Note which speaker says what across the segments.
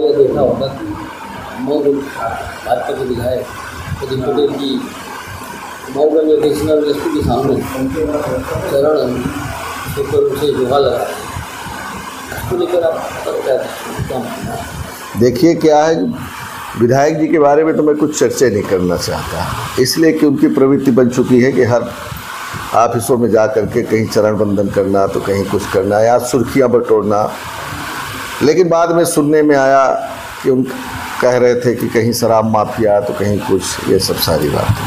Speaker 1: आपने देखा होगा कि मऊ भाजपा के विधायक प्रदीप पटेल की मऊगंज एडिशनल एसपी के सामने चरण के ऊपर उसे लोहा लगा, इसको लेकर आप क्या मानना है?
Speaker 2: देखिए क्या है, विधायक जी के बारे में तो मैं कुछ चर्चा नहीं करना चाहता, इसलिए कि उनकी प्रवृत्ति बन चुकी है कि हर ऑफिसों में जा करके कहीं चरण बंदन करना तो कहीं कुछ करना या सुर्खियां बटोरना। लेकिन बाद में सुनने में आया कि उन कह रहे थे कि कहीं शराब माफिया तो कहीं कुछ, ये सब सारी बातें।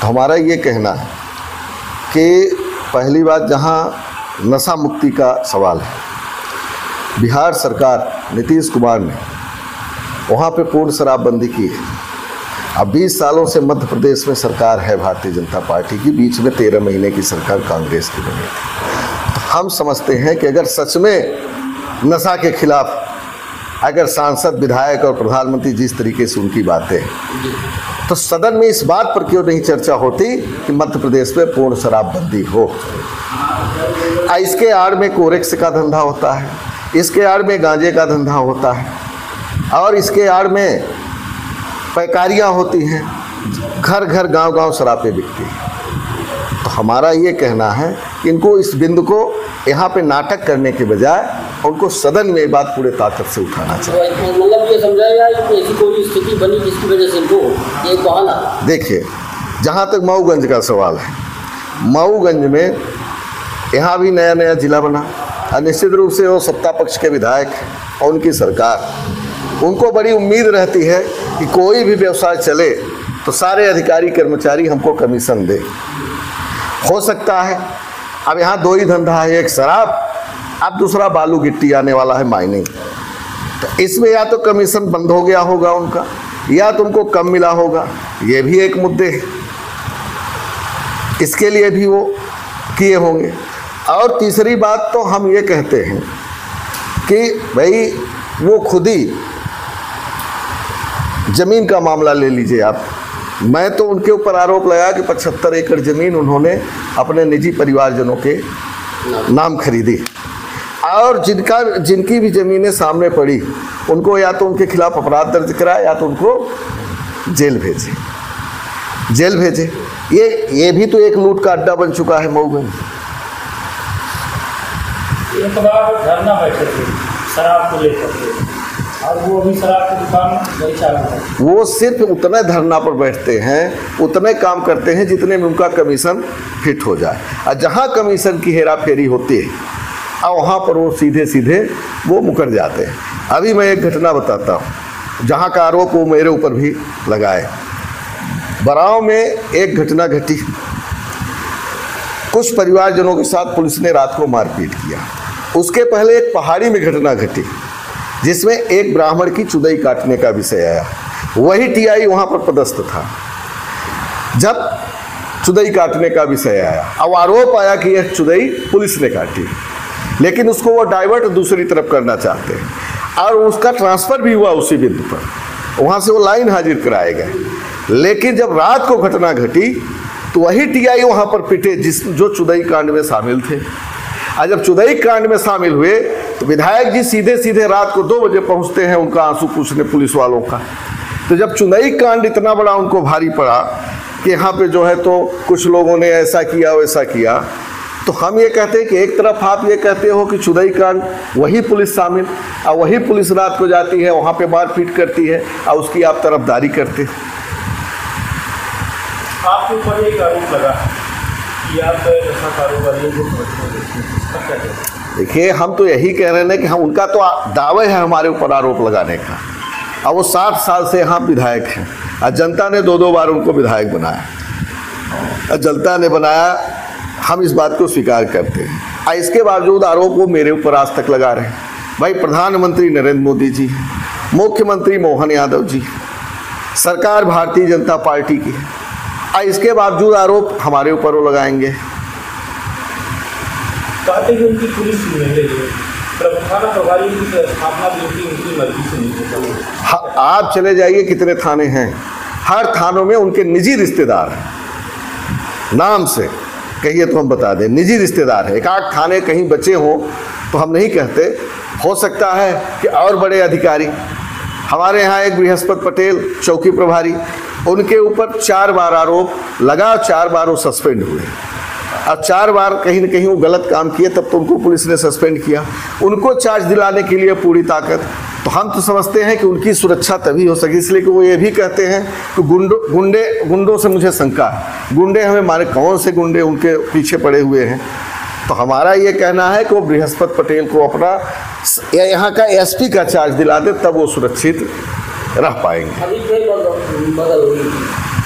Speaker 2: तो हमारा ये कहना है कि पहली बात, जहाँ नशा मुक्ति का सवाल है, बिहार सरकार नीतीश कुमार ने वहाँ पे पूर्ण शराबबंदी की है। अब 20 सालों से मध्य प्रदेश में सरकार है भारतीय जनता पार्टी की, बीच में 13 महीने की सरकार कांग्रेस की बनी थी। तो हम समझते हैं कि अगर सच में नशा के खिलाफ अगर सांसद, विधायक और प्रधानमंत्री जिस तरीके से उनकी बातें, तो सदन में इस बात पर क्यों नहीं चर्चा होती कि मध्य प्रदेश में पूर्ण शराबबंदी हो। इसके आड़ में कोरेक्स का धंधा होता है, इसके आड़ में गांजे का धंधा होता है, और इसके आड़ में पैकारियाँ होती हैं, घर घर गांव-गांव शराबें बिकती हैं। तो हमारा ये कहना है कि इनको इस बिंदु को यहाँ पे नाटक करने के बजाय उनको सदन में बात पूरे ताकत से उठाना चाहिए।
Speaker 1: मतलब ये समझाया कि ऐसी कोई स्थिति बनी जिसकी वजह से इनको ये बहाना। देखिए,
Speaker 2: जहाँ तक मऊगंज का सवाल है, मऊगंज में यहाँ भी नया नया जिला बना और निश्चित रूप से वो सत्ता पक्ष के विधायक और उनकी सरकार, उनको बड़ी उम्मीद रहती है कि कोई भी व्यवसाय चले तो सारे अधिकारी कर्मचारी हमको कमीशन दे। हो सकता है अब यहाँ दो ही धंधा है, एक शराब, अब दूसरा बालू गिट्टी आने वाला है माइनिंग। तो इसमें या तो कमीशन बंद हो गया होगा उनका, या तो उनको कम मिला होगा, ये भी एक मुद्दे है, इसके लिए भी वो किए होंगे। और तीसरी बात तो हम ये कहते हैं कि भाई वो खुद ही, ज़मीन का मामला ले लीजिए आप, मैं तो उनके ऊपर आरोप लगाया कि 75 एकड़ ज़मीन उन्होंने अपने निजी परिवारजनों के नाम खरीदी, और जिनकी भी ज़मीनें सामने पड़ी उनको या तो उनके खिलाफ अपराध दर्ज कराया या तो उनको जेल भेजे। ये भी तो एक लूट का अड्डा बन चुका है मऊगंज।
Speaker 3: एक बार धरना बैठे थे शराब को लेकर, और वो अभी शराब की दुकान नहीं चालू है।
Speaker 2: वो सिर्फ उतने धरना पर बैठते हैं, उतने काम करते हैं जितने में उनका कमीशन फिट हो जाए, और जहाँ कमीशन की हेरा फेरी होती है और वहाँ पर वो सीधे सीधे वो मुकर जाते हैं। अभी मैं एक घटना बताता हूँ जहाँ का आरोप वो मेरे ऊपर भी लगाए। बराव में एक घटना घटी, कुछ परिवारजनों के साथ पुलिस ने रात को मारपीट किया। उसके पहले एक पहाड़ी में घटना घटी जिसमें एक ब्राह्मण की चुदई काटने का विषय आया। वही टीआई वहाँ पर पदस्थ था जब चुदई काटने का विषय आया। अब आरोप आया कि यह चुदई पुलिस ने काटी, लेकिन उसको वो डाइवर्ट दूसरी तरफ करना चाहते हैं, और उसका ट्रांसफ़र भी हुआ उसी बिंदु पर, वहाँ से वो लाइन हाजिर कराए गए। लेकिन जब रात को घटना घटी तो वही टीआई वहाँ पर पिटे जो चुदई कांड में शामिल थे। और जब चुदई कांड में शामिल हुए तो विधायक जी सीधे सीधे रात को 2 बजे पहुँचते हैं उनका आंसू पूछने पुलिस वालों का। तो जब चुदई कांड इतना बड़ा उनको भारी पड़ा कि यहाँ पे जो है तो कुछ लोगों ने ऐसा किया वैसा किया, तो हम ये कहते हैं कि एक तरफ आप ये कहते हो कि चुदई कांड वही पुलिस शामिल, और वही पुलिस रात को जाती है वहाँ पे मारपीट करती है और उसकी आप तरफदारी करते।
Speaker 3: आपके ऊपर एक आरोप लगा कि आप नशा कारोबारियों को समझते हैं।
Speaker 2: देखिए, हम तो यही कह रहे हैं कि हम, उनका तो दावे है हमारे ऊपर आरोप लगाने का, और वो 60 साल से यहाँ विधायक हैं, और जनता ने 2-2 बार उनको विधायक बनाया, और जनता ने बनाया, हम इस बात को स्वीकार करते हैं। और इसके बावजूद आरोप वो मेरे ऊपर आज तक लगा रहे हैं। भाई, प्रधानमंत्री नरेंद्र मोदी जी, मुख्यमंत्री मोहन यादव जी, सरकार भारतीय जनता पार्टी की है, और इसके बावजूद आरोप हमारे ऊपर वो लगाएंगे।
Speaker 3: कहते हैं उनकी पुलिस थाना प्रभारी की स्थापना भी उनकी मर्जी से नहीं होती।
Speaker 2: आप चले जाइए कितने थाने हैं, हर थानों में उनके निजी रिश्तेदार हैं। नाम से कहिए तो हम बता दें, निजी रिश्तेदार है। एक आध थाने कहीं बचे हों तो हम नहीं कहते, हो सकता है कि और बड़े अधिकारी हमारे यहाँ एक बृहस्पति पटेल चौकी प्रभारी, उनके ऊपर 4 बार आरोप लगा, 4 बार वो सस्पेंड हुए। अब 4 बार कहीं न कहीं वो गलत काम किए, तब तो उनको पुलिस ने सस्पेंड किया। उनको चार्ज दिलाने के लिए पूरी ताकत। तो हम तो समझते हैं कि उनकी सुरक्षा तभी हो सके, इसलिए कि वो ये भी कहते हैं कि गुंडों से मुझे शंका है, गुंडे हमें मारे। कौन से गुंडे उनके पीछे पड़े हुए हैं? तो हमारा ये कहना है कि वो बृहस्पति पटेल को अपना यहाँ का एसपी का चार्ज दिला दे, तब वो सुरक्षित रह पाएंगे।
Speaker 1: अभी बदल हुई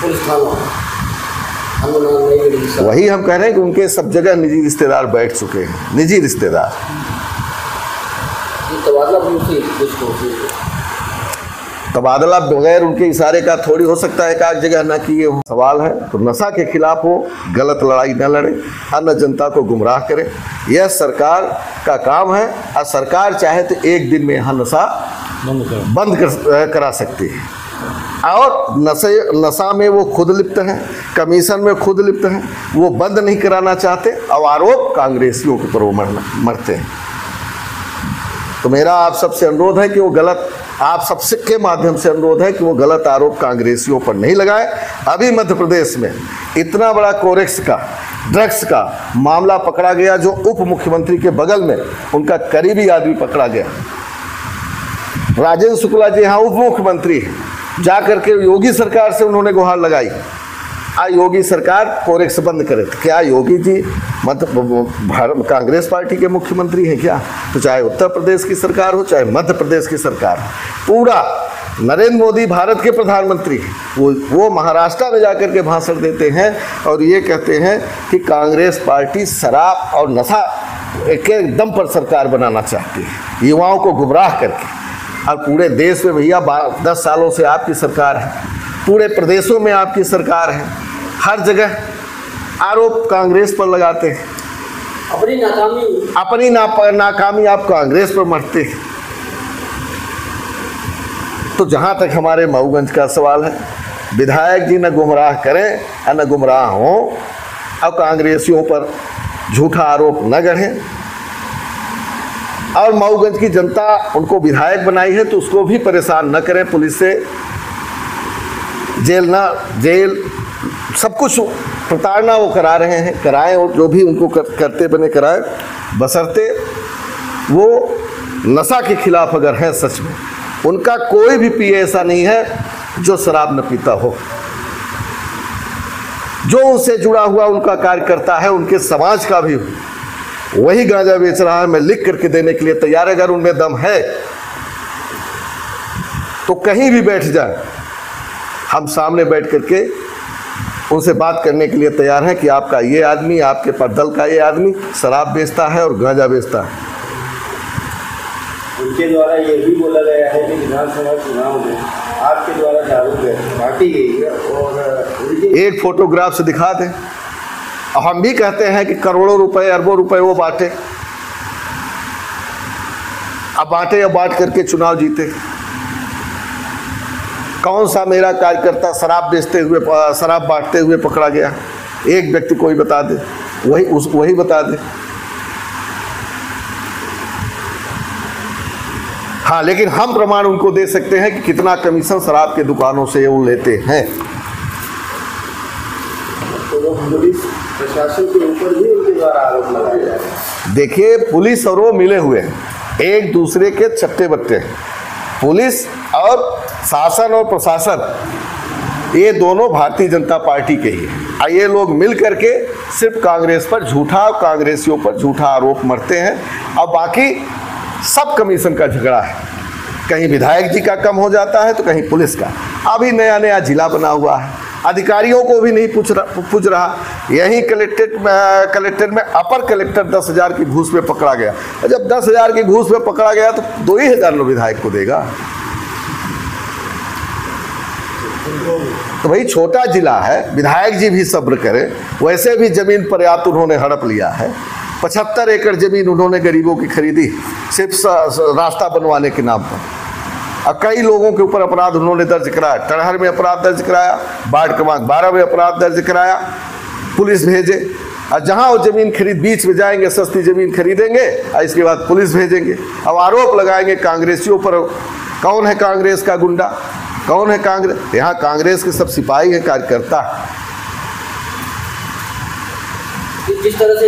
Speaker 1: पुलिस थाना,
Speaker 2: वही हम कह रहे हैं कि उनके सब जगह निजी रिश्तेदार बैठ चुके हैं, निजी रिश्तेदार। तबादला बगैर उनके इशारे का थोड़ी हो सकता है, एक जगह ना किए हो। सवाल है तो नशा के खिलाफ हो, गलत लड़ाई न लड़े, अन्य जनता को गुमराह करे, यह सरकार का काम है। और सरकार चाहे तो एक दिन में यहाँ नशा बंद करा सकती है। और नशा में वो खुद लिप्त हैं, कमीशन में खुद लिप्त हैं, वो बंद नहीं कराना चाहते। अब आरोप कांग्रेसियों के ऊपर वो मरते हैं। तो मेरा आप सबसे अनुरोध है कि वो गलत, आप सबसे के माध्यम से अनुरोध है कि वो गलत आरोप कांग्रेसियों पर नहीं लगाए। अभी मध्य प्रदेश में इतना बड़ा कोरेक्स का, ड्रग्स का मामला पकड़ा गया, जो उप मुख्यमंत्री के बगल में उनका करीबी आदमी पकड़ा गया। राजेंद्र शुक्ला जी यहाँ उप मुख्यमंत्री हैं, जा करके योगी सरकार से उन्होंने गुहार लगाई, योगी सरकार कोरेक्स बंद करे। तो क्या योगी जी मतलब कांग्रेस पार्टी के मुख्यमंत्री हैं क्या? तो चाहे उत्तर प्रदेश की सरकार हो, चाहे मध्य प्रदेश की सरकार, पूरा नरेंद्र मोदी भारत के प्रधानमंत्री, वो महाराष्ट्र में जाकर के भाषण देते हैं और ये कहते हैं कि कांग्रेस पार्टी शराब और नशा के दम पर सरकार बनाना चाहती है, युवाओं को गुमराह करके। और पूरे देश में भैया 10 सालों से आपकी सरकार है, पूरे प्रदेशों में आपकी सरकार है, हर जगह आरोप कांग्रेस पर लगाते हैं। अपनी नाकामी आप कांग्रेस पर मरते हैं। तो जहां तक हमारे मऊगंज का सवाल है, विधायक जी न गुमराह करें और न गुमराह हों, अब कांग्रेसियों पर झूठा आरोप न गढ़ें। और मऊगंज की जनता उनको विधायक बनाई है तो उसको भी परेशान न करें, पुलिस से जेल सब कुछ प्रताड़ना वो करा रहे हैं, कराएं, और जो भी उनको करते बने कराएं, बशर्ते वो नशा के खिलाफ अगर है सच में। उनका कोई भी पीए ऐसा नहीं है जो शराब न पीता हो। जो उनसे जुड़ा हुआ उनका कार्यकर्ता है, उनके समाज का भी वही गांजा बेच रहा है, मैं लिख करके देने के लिए तैयार है। अगर उनमें दम है तो कहीं भी बैठ जाए, हम सामने बैठ करके उनसे बात करने के लिए तैयार हैं कि आपका ये आदमी, आपके दल का ये आदमी शराब बेचता है और गांजा बेचता है।
Speaker 4: उनके द्वारा ये भी बोला गया है कि विधानसभा चुनाव में आपके द्वारा दारू बांटी गई है, और
Speaker 2: एक फोटोग्राफ से दिखा दें। और हम भी कहते हैं कि करोड़ों रुपए, अरबों रुपए वो बांटे, अब बांट करके चुनाव जीते। कौन सा मेरा कार्यकर्ता शराब बेचते हुए, शराब बांटते हुए पकड़ा गया? एक व्यक्ति कोई बता दे, वही बता दे। हाँ, लेकिन हम प्रमाण उनको दे सकते हैं कि कितना कमीशन शराब के दुकानों से वो लेते हैं।
Speaker 4: तो वो पुलिस प्रशासन के ऊपर भी उनके द्वारा आरोप लगाया जा रहा है।
Speaker 2: देखिए, पुलिस और वो मिले हुए हैं, एक दूसरे के चट्टे बट्टे हैं। पुलिस और शासन और प्रशासन ये दोनों भारतीय जनता पार्टी के ही हैं। ये लोग मिल करके सिर्फ कांग्रेस पर झूठा, कांग्रेसियों पर झूठा आरोप मरते हैं। और बाकी सब कमीशन का झगड़ा है, कहीं विधायक जी का कम हो जाता है तो कहीं पुलिस का। अभी नया जिला बना हुआ है, अधिकारियों को भी नहीं पूछ रहा। यहीं कलेक्टेट में अपर कलेक्टर 10,000 की घूस में पकड़ा गया। जब 10,000 की घूस में पकड़ा गया तो 2,000 विधायक को देगा। तो भाई छोटा जिला है, विधायक जी भी सब्र करें। वैसे भी जमीन पर्याप्त उन्होंने हड़प लिया है, 75 एकड़ जमीन उन्होंने गरीबों की खरीदी सिर्फ रास्ता बनवाने के नाम पर। और कई लोगों के ऊपर अपराध उन्होंने दर्ज कराया। टड़हर में अपराध दर्ज कराया, बाढ़ क्रमांक 12 में अपराध दर्ज कराया, पुलिस भेजे। और जहाँ वो ज़मीन खरीद, बीच में जाएंगे, सस्ती ज़मीन खरीदेंगे और इसके बाद पुलिस भेजेंगे। अब आरोप लगाएंगे कांग्रेसियों पर कौन है कांग्रेस का गुंडा, कौन है कांग्रेस? यहाँ कांग्रेस के सब सिपाही हैं, कार्यकर्ता।
Speaker 1: जिस तरह से